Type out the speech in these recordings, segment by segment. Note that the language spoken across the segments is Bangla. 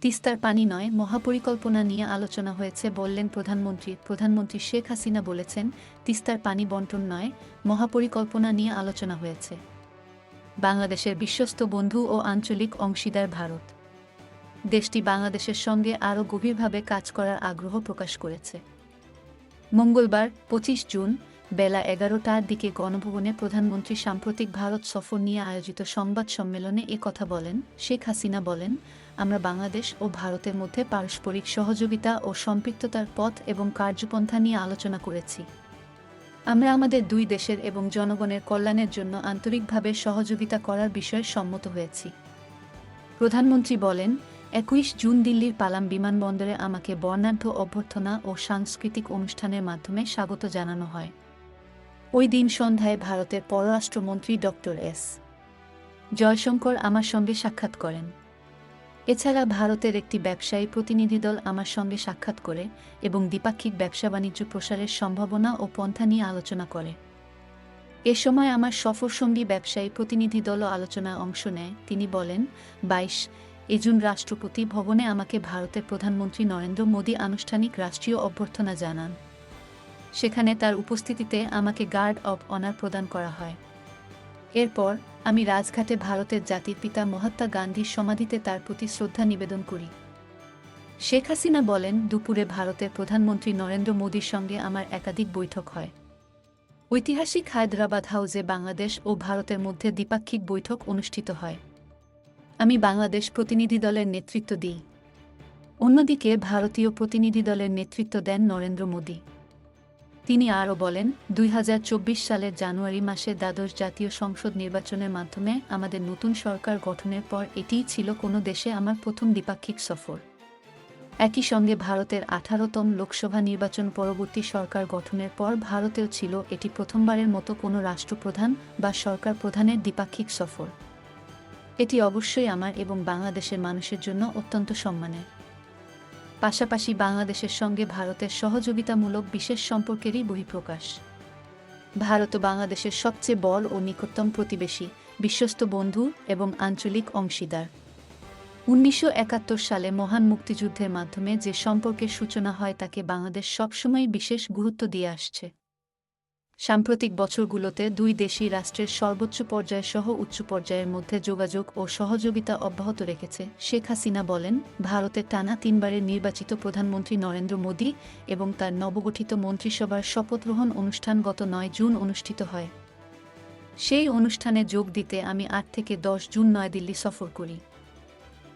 তিস্তার পানি নয়, মহাপরিকল্পনা নিয়ে আলোচনা হয়েছে বললেন প্রধানমন্ত্রী। প্রধানমন্ত্রী শেখ হাসিনা বলেছেন, তিস্তার পানি বণ্টন নয়, মহাপরিকল্পনা নিয়ে আলোচনা হয়েছে। বাংলাদেশের বিশ্বস্ত বন্ধু ও আঞ্চলিক অংশীদার ভারত। দেশটি বাংলাদেশের সঙ্গে আরও গভীরভাবে কাজ করার আগ্রহ প্রকাশ করেছে। মঙ্গলবার ২৫ জুন বেলা ১১টার দিকে গণভবনে প্রধানমন্ত্রী সাম্প্রতিক ভারত সফর নিয়ে আয়োজিত সংবাদ সম্মেলনে কথা বলেন। শেখ হাসিনা বলেন, আমরা বাংলাদেশ ও ভারতের মধ্যে পারস্পরিক সহযোগিতা ও সম্পৃক্ততার পথ এবং কার্যপন্থা নিয়ে আলোচনা করেছি। আমরা আমাদের দুই দেশের এবং জনগণের কল্যাণের জন্য আন্তরিকভাবে সহযোগিতা করার বিষয়ে সম্মত হয়েছি। প্রধানমন্ত্রী বলেন, ২১ জুন দিল্লির পালাম বিমানবন্দরে আমাকে বর্ণাঢ্য অভ্যর্থনা ও সাংস্কৃতিক অনুষ্ঠানের মাধ্যমে স্বাগত জানানো হয়। ওই দিন সন্ধ্যায় ভারতের পররাষ্ট্রমন্ত্রী ড.এস. জয়শঙ্কর আমার সঙ্গে সাক্ষাৎ করেন। এছাড়া ভারতের একটি ব্যবসায়ী প্রতিনিধিদল আমার সঙ্গে সাক্ষাৎ করে এবং দ্বিপাক্ষিক ব্যবসা-বাণিজ্য প্রসারের সম্ভাবনা ও পন্থা নিয়ে আলোচনা করে। এ সময় আমার সফরসঙ্গী ব্যবসায়ী প্রতিনিধিদলও আলোচনায় অংশ নেয়। তিনি বলেন, ২২ জুন রাষ্ট্রপতি ভবনে আমাকে ভারতের প্রধানমন্ত্রী নরেন্দ্র মোদী আনুষ্ঠানিক রাষ্ট্রীয় অভ্যর্থনা জানান। সেখানে তার উপস্থিতিতে আমাকে গার্ড অব অনার প্রদান করা হয়। এরপর আমি রাজঘাটে ভারতের জাতির পিতা মহাত্মা গান্ধীর সমাধিতে তার প্রতি শ্রদ্ধা নিবেদন করি। শেখ হাসিনা বলেন, দুপুরে ভারতের প্রধানমন্ত্রী নরেন্দ্র মোদীর সঙ্গে আমার একাধিক বৈঠক হয়। ঐতিহাসিক হায়দ্রাবাদ হাউসে বাংলাদেশ ও ভারতের মধ্যে দ্বিপাক্ষিক বৈঠক অনুষ্ঠিত হয়। আমি বাংলাদেশ প্রতিনিধি দলের নেতৃত্ব দিই। অন্যদিকে ভারতীয় প্রতিনিধি দলের নেতৃত্ব দেন নরেন্দ্র মোদী। তিনি আরও বলেন, ২০২৪ সালের জানুয়ারি মাসে দ্বাদশ জাতীয় সংসদ নির্বাচনের মাধ্যমে আমাদের নতুন সরকার গঠনের পর এটিই ছিল কোনো দেশে আমার প্রথম দ্বিপাক্ষিক সফর। একই সঙ্গে ভারতের ১৮তম লোকসভা নির্বাচন পরবর্তী সরকার গঠনের পর ভারতেও ছিল এটি প্রথমবারের মতো কোনো রাষ্ট্রপ্রধান বা সরকার প্রধানের দ্বিপাক্ষিক সফর। এটি অবশ্যই আমার এবং বাংলাদেশের মানুষের জন্য অত্যন্ত সম্মানের। পাশাপাশি বাংলাদেশের সঙ্গে ভারতের সহযোগিতামূলক বিশেষ সম্পর্কেরই বহিঃপ্রকাশ। ভারত ও বাংলাদেশের সবচেয়ে বড় ও নিকটতম প্রতিবেশী, বিশ্বস্ত বন্ধু এবং আঞ্চলিক অংশীদার। ১৯৭১ সালে মহান মুক্তিযুদ্ধের মাধ্যমে যে সম্পর্কের সূচনা হয় তাকে বাংলাদেশ সবসময়ই বিশেষ গুরুত্ব দিয়ে আসছে। সাম্প্রতিক বছরগুলোতে দুই দেশই রাষ্ট্রের সর্বোচ্চ পর্যায় সহ উচ্চ পর্যায়ের মধ্যে যোগাযোগ ও সহযোগিতা অব্যাহত রেখেছে। শেখ হাসিনা বলেন, ভারতের টানা ৩ বারের নির্বাচিত প্রধানমন্ত্রী নরেন্দ্র মোদী এবং তার নবগঠিত মন্ত্রিসভার শপথগ্রহণ অনুষ্ঠান গত ৯ জুন অনুষ্ঠিত হয়। সেই অনুষ্ঠানে যোগ দিতে আমি ৮ থেকে ১০ জুন নয়াদিল্লি সফর করি।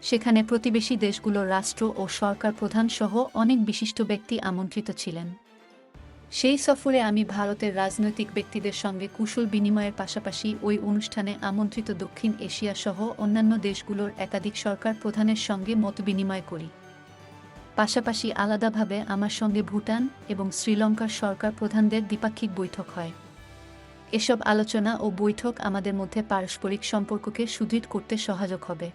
সেখানে প্রতিবেশী দেশগুলোর রাষ্ট্র ও সরকার প্রধান সহ অনেক বিশিষ্ট ব্যক্তি আমন্ত্রিত ছিলেন। সেই সফরে আমি ভারতের রাজনৈতিক ব্যক্তিদের সঙ্গে কুশল বিনিময়ের পাশাপাশি ওই অনুষ্ঠানে আমন্ত্রিত দক্ষিণ এশিয়া সহ অন্যান্য দেশগুলোর একাধিক সরকার প্রধানের সঙ্গে মতবিনিময় করি। পাশাপাশি আলাদাভাবে আমার সঙ্গে ভুটান এবং শ্রীলঙ্কার সরকার প্রধানদের দ্বিপাক্ষিক বৈঠক হয়। এসব আলোচনা ও বৈঠক আমাদের মধ্যে পারস্পরিক সম্পর্ককে সুদৃঢ় করতে সহায়ক হবে।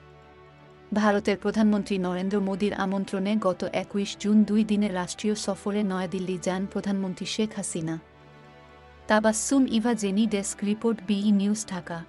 ভারতের প্রধানমন্ত্রী নরেন্দ্র মোদীর আমন্ত্রণে গত ২১ জুন ২ দিনের রাষ্ট্রীয় সফরে নয়াদিল্লি যান প্রধানমন্ত্রী Sheikh Hasina. Tabassum Eva Jeni, desk report, BE news, Dhaka.